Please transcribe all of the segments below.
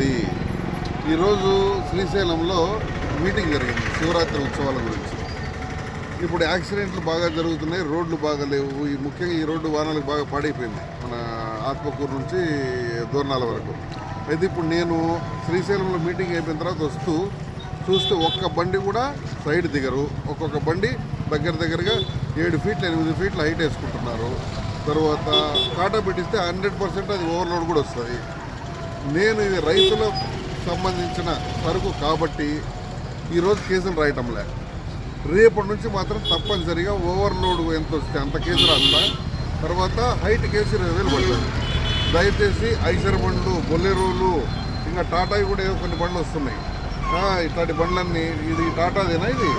అండి. ఈరోజు శ్రీశైలంలో మీటింగ్ జరిగింది శివరాత్రి ఉత్సవాల గురించి. ఇప్పుడు యాక్సిడెంట్లు బాగా జరుగుతున్నాయి, రోడ్లు బాగా లేవు. ముఖ్యంగా ఈ రోడ్డు వాహనాలకు బాగా పాడైపోయింది, మన ఆత్మకూరు నుంచి దూరణాల వరకు. అయితే ఇప్పుడు నేను శ్రీశైలంలో మీటింగ్ అయిపోయిన తర్వాత వస్తూ చూస్తే ఒక్క బండి కూడా సైడ్ దిగరు. ఒక్కొక్క బండి దగ్గరగా 7 ఫీట్లు 8 ఫీట్లు హైట్ వేసుకుంటున్నారు. తర్వాత కాటా పెట్టిస్తే 100% అది ఓవర్లోడ్ కూడా వస్తుంది. నేను ఇది రైతులకు సంబంధించిన సరుకు కాబట్టి ఈరోజు కేసులు రాయటంలే. రేపటి నుంచి మాత్రం తప్పనిసరిగా ఓవర్లోడ్ ఎంత వస్తే అంత కేసు రాస్తా. తర్వాత హైట్ కేసు 20,000 పడుతుంది. దయచేసి ఐసర్ బండ్లు, బొలెరోలు, ఇంకా టాటా కూడా ఏవో కొన్ని బండ్లు వస్తున్నాయి. ఇట్లాంటి బండ్లన్నీ, ఇది టాటాదేనా? ఇది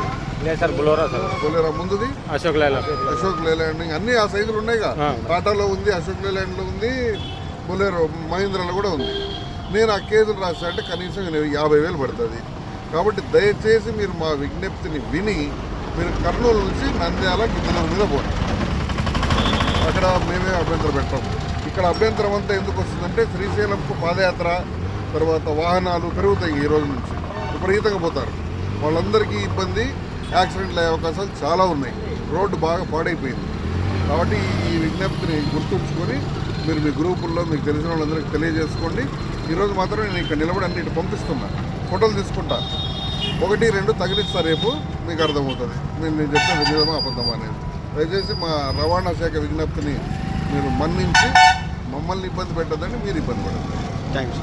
బొలెరో ముందుది అశోక్ లేలాండ్, అన్నీ ఆ సైజులు ఉన్నాయిగా. టాటాలో ఉంది, అశోక్ లేలాండ్లో ఉంది, బొలెరో మహీంద్రాలో కూడా ఉంది. నేను ఆ కేసులు రాస్తా అంటే కనీసం 50,000 పడుతుంది. కాబట్టి దయచేసి మీరు మా విజ్ఞప్తిని విని మీరు కర్నూలు నుంచి నంద్యాల గిద్దల మీద పోండి. అక్కడ మేమే అభ్యంతరం పెట్టాం. ఇక్కడ అభ్యంతరం అంతా ఎందుకు వస్తుందంటే శ్రీశైలంకు పాదయాత్ర తర్వాత వాహనాలు పెరుగుతాయి. ఈ రోజు నుంచి విపరీతంగా పోతారు. వాళ్ళందరికీ ఇబ్బంది, యాక్సిడెంట్లు అయ్యే అవకాశాలు చాలా ఉన్నాయి. రోడ్డు బాగా పాడైపోయింది. కాబట్టి ఈ విజ్ఞప్తిని గుర్తుంచుకొని మీరు మీ గ్రూపుల్లో మీకు తెలిసిన వాళ్ళందరికీ తెలియజేసుకోండి. ఈరోజు మాత్రం నేను ఇక్కడ నిలబడి అన్నిటి పంపిస్తున్నా, ఫోటోలు తీసుకుంటా. 1, 2 తగిలిస్తా, రేపు మీకు అర్థమవుతుంది నేను చెప్పేది నిజమా అబద్ధమా అనేది. దయచేసి మా రవాణా శాఖ విజ్ఞప్తిని మీరు మన్నించి మమ్మల్ని ఇబ్బంది పెట్టద్దని మీరు ఇబ్బంది పడద్దు. థ్యాంక్స్.